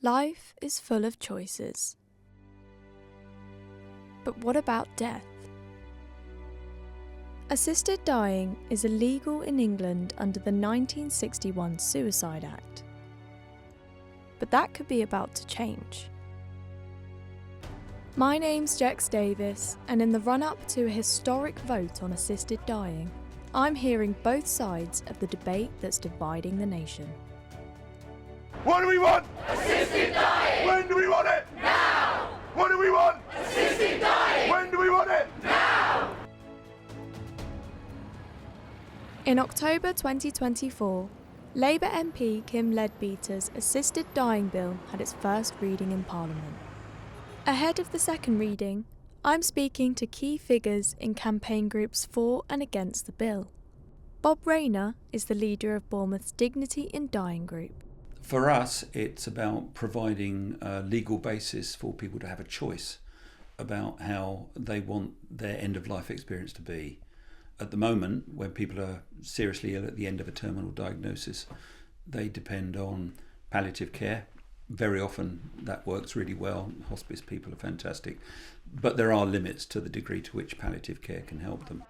Life is full of choices. But what about death? Assisted dying is illegal in England under the 1961 Suicide Act. But that could be about to change. My name's Jecs Davies, and in the run-up to a historic vote on assisted dying, I'm hearing both sides of the debate that's dividing the nation. What do we want? Assisted dying! When do we want it? Now! What do we want? Assisted dying! When do we want it? Now! In October 2024, Labour MP Kim Leadbeater's Assisted Dying Bill had its first reading in Parliament. Ahead of the second reading, I'm speaking to key figures in campaign groups for and against the bill. Bob Rayner is the leader of Bournemouth's Dignity in Dying group. For us, it's about providing a legal basis for people to have a choice about how they want their end-of-life experience to be. At the moment, when people are seriously ill at the end of a terminal diagnosis, they depend on palliative care. Very often that works really well. Hospice people are fantastic. But there are limits to the degree to which palliative care can help them.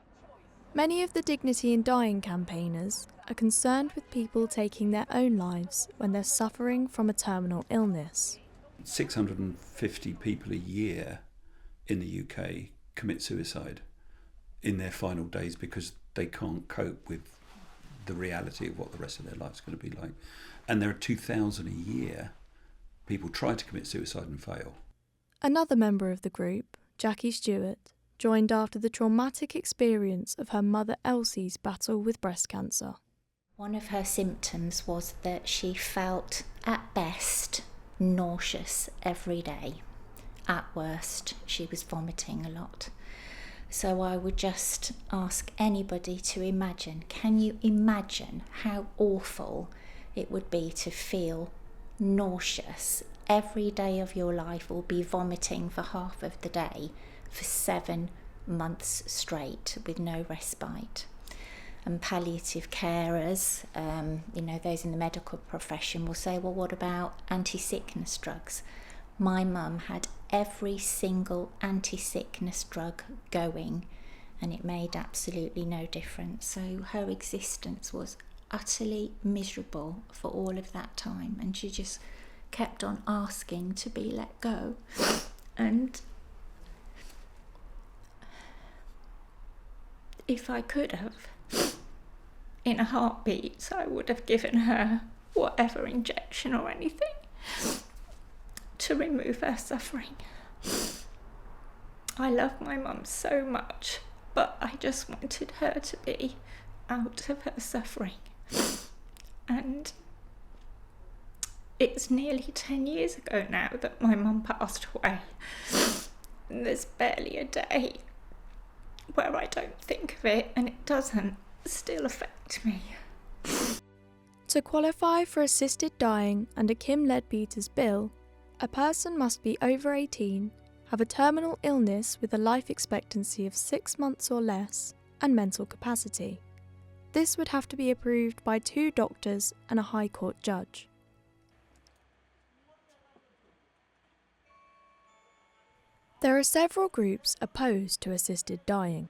Many of the Dignity in Dying campaigners are concerned with people taking their own lives when they're suffering from a terminal illness. 650 people a year in the UK commit suicide in their final days because they can't cope with the reality of what the rest of their life's going to be like. And there are 2,000 a year people try to commit suicide and fail. Another member of the group, Jackie Stewart, joined after the traumatic experience of her mother Elsie's battle with breast cancer. One of her symptoms was that she felt, at best, nauseous every day. At worst, she was vomiting a lot. So I would just ask anybody to imagine, can you imagine how awful it would be to feel nauseous every day of your life, or be vomiting for half of the day for 7 months straight with no respite? And palliative carers, those in the medical profession will say, well, what about anti-sickness drugs? My mum had every single anti-sickness drug going, and it made absolutely no difference. So her existence was utterly miserable for all of that time, and she just kept on asking to be let go. And if I could have, in a heartbeat, I would have given her whatever injection or anything to remove her suffering. I love my mum so much, but I just wanted her to be out of her suffering. And it's nearly 10 years ago now that my mum passed away. And there's barely a day where I don't think of it and it doesn't still affect me. To qualify for assisted dying under Kim Leadbeater's bill, a person must be over 18, have a terminal illness with a life expectancy of 6 months or less, and mental capacity. This would have to be approved by 2 doctors and a High Court judge. There are several groups opposed to assisted dying.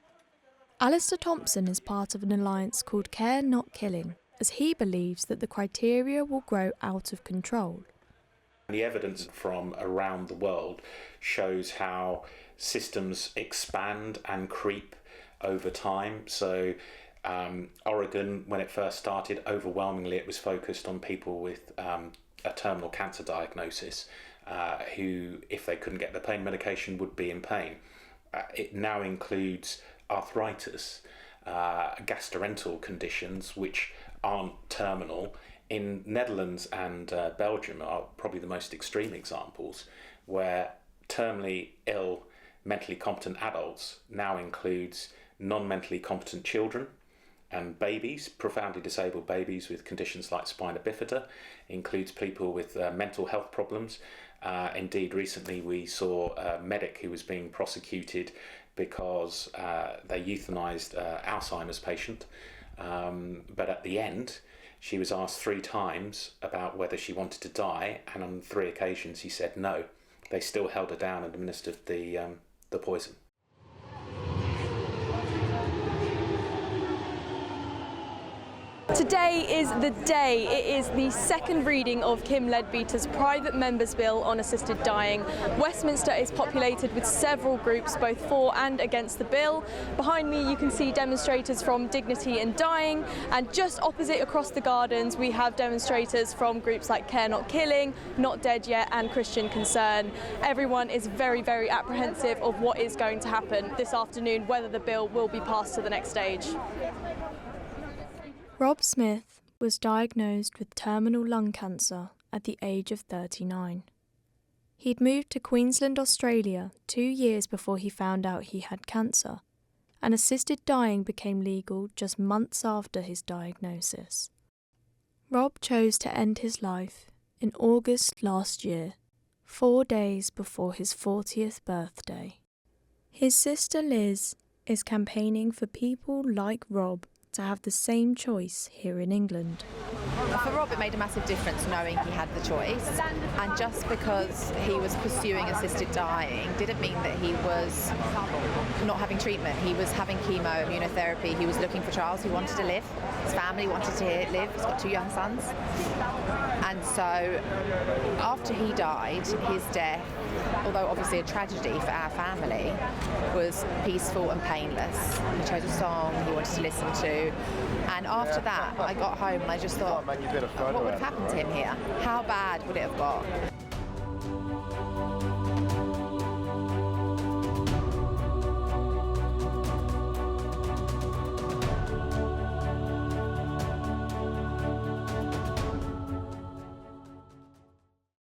Alistair Thompson is part of an alliance called Care Not Killing, as he believes that the criteria will grow out of control. The evidence from around the world shows how systems expand and creep over time. So Oregon, when it first started, overwhelmingly it was focused on people with a terminal cancer diagnosis who, if they couldn't get the pain medication, would be in pain. It now includes arthritis, gastroenteral conditions which aren't terminal. In Netherlands and Belgium are probably the most extreme examples, where terminally ill, mentally competent adults now includes non-mentally competent children and babies, profoundly disabled babies with conditions like spina bifida, includes people with mental health problems. Indeed, recently we saw a medic who was being prosecuted because they euthanized Alzheimer's patient, but at the end She was asked 3 times about whether she wanted to die, and on 3 occasions she said no. They still held her down and administered the poison. Today is the day. It is the second reading of Kim Leadbeater's Private Members' Bill on Assisted Dying. Westminster is populated with several groups, both for and against the bill. Behind me you can see demonstrators from Dignity and Dying, and just opposite across the gardens we have demonstrators from groups like Care Not Killing, Not Dead Yet and Christian Concern. Everyone is very, very apprehensive of what is going to happen this afternoon, whether the bill will be passed to the next stage. Rob Smith was diagnosed with terminal lung cancer at the age of 39. He'd moved to Queensland, Australia 2 years before he found out he had cancer, and assisted dying became legal just months after his diagnosis. Rob chose to end his life in August last year, 4 days before his 40th birthday. His sister Liz is campaigning for people like Rob to have the same choice here in England. For Rob, it made a massive difference knowing he had the choice, and just because he was pursuing assisted dying didn't mean that he was not having treatment. He was having chemo, immunotherapy, he was looking for trials, he wanted to live, his family wanted to live, he's got 2 young sons. And so after he died, his death, although obviously a tragedy for our family, was peaceful and painless. He chose a song he wanted to listen to, and after that I got home and I just thought, what would have happened to him here? How bad would it have got?